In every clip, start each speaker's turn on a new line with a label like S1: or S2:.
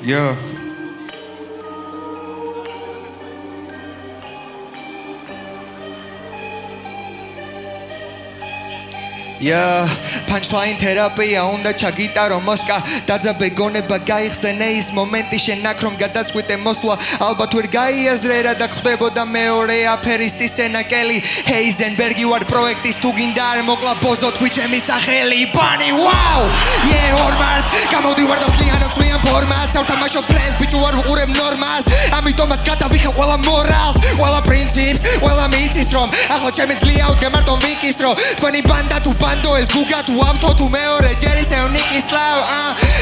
S1: Yeah. Yeah, punchline თერაპია უნდა ჩაგიტარო მოსკა დაძაბე გონება გაიხსენე ის მომენტი შენაკ რომ გადაწყვიტე მოსვლა ალბათ ვერ გაიაზრე რა და ხდებოდა მეორე აფერისტის სენაკელი ჰეიზენბერგი ვარ პროექტის თუ გინდა არ მოკლა ბოზო თქვი ჩემი სახელი ბანი ვაუ yeah ორმაც გამოდივარ და მთლიანად სვიან ფორმატს არ თამაშობ ფრენს ბიჭო არ ვუყურებ ნორმას ამიტომაც გადავიხე ყველა მორალს ყველა პრინციპს ყველა მიწის რომ ახლა ჩემი ძლია უდგემარტო მიკის რომ თქვენი ბანდა თუ ბანდო ეს გუგა თუ ავთო თუ მეორე ჯერი სეუნიკის სლავ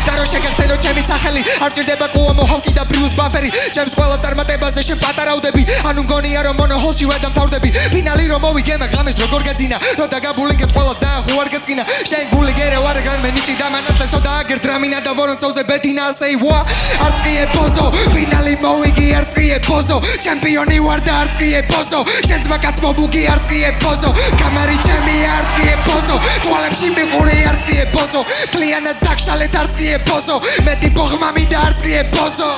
S1: და რო შეგახსენო ჩემი სახელი არ ჭირდება კუამო ჰოკი და ბრიუს ბაფერი ჩემს ყველა წარმატებაზე შენ პატარავდები ანუ მგონია რომ მონოჰოლში ვერ დამთავრდები ფინალი რომ მოვიგე მაგამეს როგორ გაძინა რო დაგაბულინგეთ ყველა ძალიან ხუარ გეწკინა შენ გული გერე ვარ განმე ნიჭი და მანაცესო და აგერ დრამინა და ვორონცოვზე ბეთინა say what არწიე ბოზო ფინალი მოვიგი არწიე ბოზო ჩემპიონი ვარ და არწიე ბოზო შენს მაგაც მოვუგი არწიე ბოზო კამარი ჩემი არწიე ბოზო თვალებში მიყურე არწიე ბოზო კლიანად დაგშალეთ არწიე ბოზო მეტი ბოღმამი და არწიე ბოზო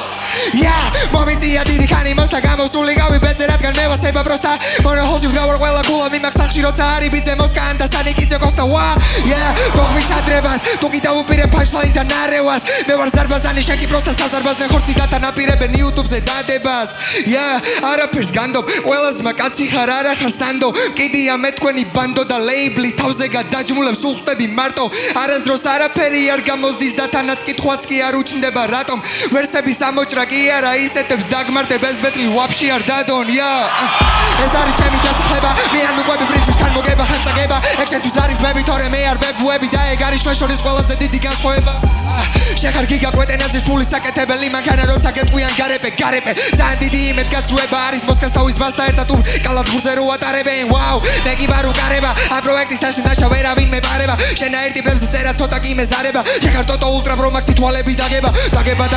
S1: yeah მომიწია დიდი ხანი მოსთა გამოსული გავი ბეწე რადგან მე ვასება პროსტა მონოჰოლში ვდავარ ყველა გულა მიმაქ სახში როცა არის ბიძე მოსკან და სანიკიცე კოსტა ვა yeah ბოღმის ადრებას თუ კიდევ უპირე punchline და ნარევას მე ვარ ზარბაზანი შენ კი პროსტა საზარბაზნე ხორცი დათა ნაპირებენ YouTube-ზე დადებას yeah არაფერს განდობ ყველაზმა კაცი ხარ არა ხარ სანდო კიდია მე თქვენი ბანდო და ლეიბლი თავზე გადაჯმულებს უხტები მარტო არასდროს არაფერი არ გამოზდის და თანაც კითხვაც კი არ უჩნდება რატომ ვერსების ამოჭრა კი არა ისეთებს დაგმარტებ ეს ბეტლი ვაფშე არ დადონ ეს არის ჩემი დასახლება მე ან უყვები პრინციპს თან მოგება ხან წაგება ეგ შენთვის არის მები თორე მე არ ვებუები და ეგ არის შორის ყველაზე დიდი განსხვავება შეხარ გიგა კვეტენაზე თული საკეთებელი მანქანა როცა გეტყვიან გარეპე ძალიან დიდი იმედ გაცუება არის მოსკას თავის მასთან ერთად თუ კალათბურთზე რო ატარებენ ვაუ მე კი ვარ უკარება ამ პროექტის ასე ნაშა ვერავინ მე პარება შენაერთი ბებზე წერა ცოტა კი მეზარება შეხარ ტოტო ultra pro max თვალები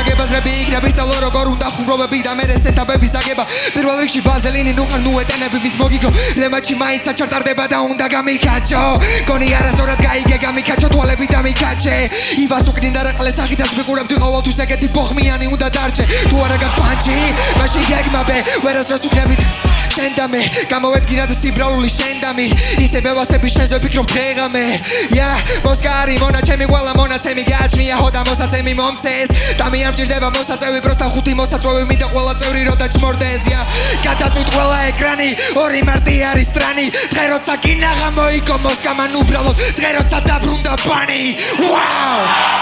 S1: დაგებაზრები იქნება ისწავლო როგორ უნდა ხუმრობები და მე სეტაპების აგება პირველ რიგში ბაზელინი ნუ ხარ ნუ ეტენები ვინც მოგიგო რემაჩი მაინც აჩარტარდება და უნდა გამიკაჩო გონი არასორად გაიგე გამიკაჩო თვალები და მიკაჩე ივას უკნინდა რა ყლეს ახითაც მიყურებდი ყოველთვის ეგეთი ბოხმიანი უნდა დარჩე თუ არა გაგპანჩი მაშინ გეგმაბე ვერასდროს უკნებით შენ და მე გამოვედგინა და სიბრალული შენდამი ისე ბევასები შენზე ვფიქრობ დღეღამე yeah მოსკა არის მონაჩემი ყველა მონაცემი გააჩნია ჰოდა მოსაცემი მომცეს და მე არ მჭირდება მოსაწევი პროსტა ხუთი მოსაწვევი მინდა ყველა წევრი რო დაჭმორდეს yeah გადაწვით ყველა ეკრანი ორი მარტი არის სტრანი დღე როცა კინაღა მოიგო მოსკა მან უბრალოდ დღე როცა დაბრუნდა ბანი wow